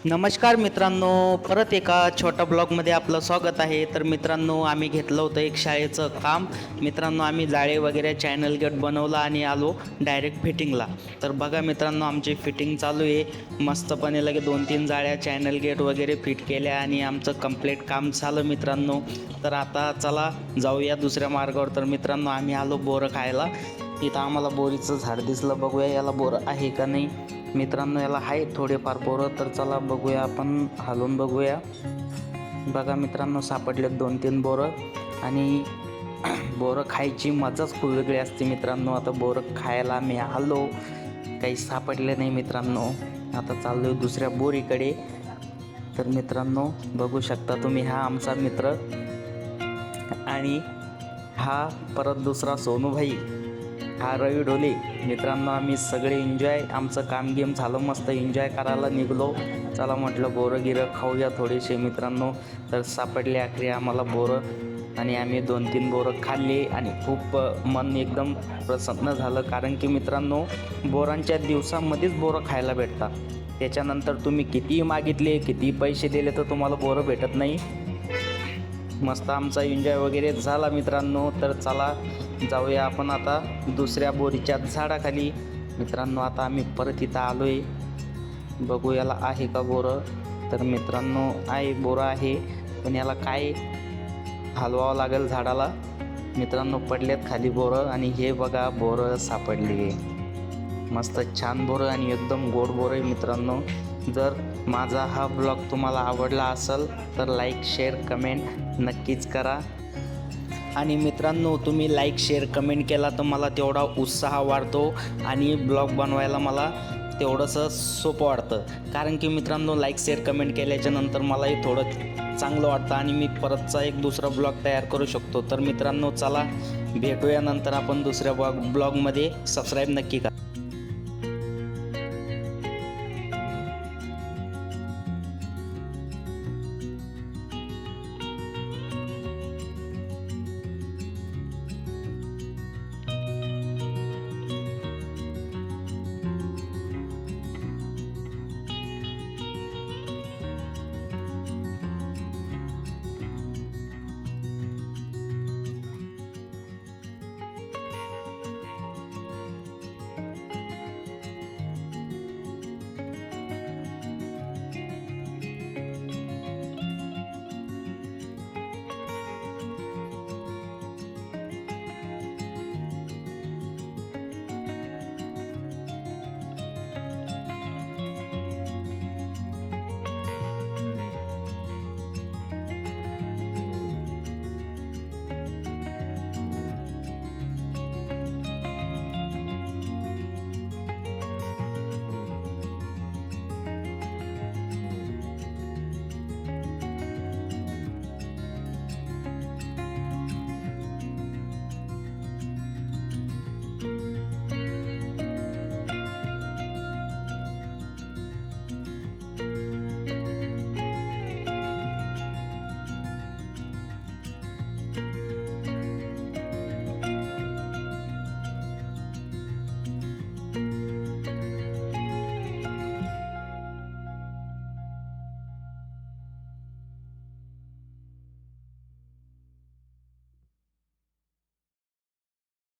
नमस्कार मित्रांनो, परत एका छोट्या ब्लॉगमध्ये आपलं स्वागत आहे. तर मित्रांनो, आम्ही घेतलं होतं एक शाळेचं काम. मित्रांनो, आम्ही जाळे वगैरे चॅनल गेट बनवला आणि आलो डायरेक्ट फिटिंगला. तर बघा मित्रांनो, आमची फिटिंग चालू आहे. मस्तपणे लगे 2-3 जाळ्या चॅनल गेट वगैरे फिट केल्या आणि आमचं कंप्लीट काम झालं मित्रांनो. तर आता चला जाऊया दुसऱ्या मार्गावर. तर मित्रांनो, आम्ही आलो बोरं खायला. इथं आम्हाला बोरीचं झाड दिसलं, बघूया याला बोरं आहे का नाही. मित्रांनो, याला आहे थोडेफार बोरं. तर चला बघूया, आपण हलवून बघूया. बघा मित्रांनो, सापडलेत 2-3 बोरं. आणि बोरं खायची मजाच खूप वेगळी असते मित्रांनो. आता बोरं खायला मी आलो, काही सापडले नाही मित्रांनो. आता चाललो दुसऱ्या बोरीकडे. तर मित्रांनो, बघू शकता तुम्ही, हा आमचा मित्र आणि हा परत दुसरा सोनूभाई, हा रवी ढोले. मित्रांनो, आम्ही सगळे एन्जॉय, आमचं काम गेम झालं, मस्त एन्जॉय करायला निघलो. चला म्हटलं बोरं गिरं खाऊया थोडेसे मित्रांनो. तर सापडले आखरी आम्हाला बोरं आणि आम्ही 2-3 बोरं खाल्ले आणि खूप मन एकदम प्रसन्न झालं. कारण की मित्रांनो, बोरांच्या दिवसामध्येच बोरं खायला भेटतात. त्याच्यानंतर तुम्ही कितीही मागितले, कितीही पैसे दिले, तर तुम्हाला बोरं भेटत नाही. मस्त आमचा एन्जॉय वगैरे झाला मित्रांनो. तर चला जाऊया आपण आता दुसऱ्या बोरीच्या झाडाखाली. मित्रांनो, आता आम्ही परत इथं आलो आहे. बघू याला आहे का बोरं. तर मित्रांनो, आहे, बोरं आहे, पण याला काय हलवावं लागेल झाडाला. मित्रांनो, पडल्यात खाली बोरं आणि हे बघा बोरं सापडली. मस्त छान बोरं आणि एकदम गोड बोरं आहे मित्रांनो. जर माझा हा ब्लॉग तुम्हाला आवडला असेल तर लाईक, शेअर, कमेंट नक्कीच करा. आणि मित्रांनो, तुम्ही लाईक, शेअर, कमेंट केला तर मला तेवढा उत्साह वाढतो आणि ब्लॉग बनवायला मला तेवढंसं सोपं वाटतं. कारण की मित्रांनो, लाईक, शेअर, कमेंट केल्याच्यानंतर मलाही थोडं चांगलं वाटतं आणि मी परतचा एक दुसरा ब्लॉग तयार करू शकतो. तर मित्रांनो, चला भेटूया नंतर आपण दुसऱ्या ब्लॉगमध्ये. सबस्क्राईब नक्की करा.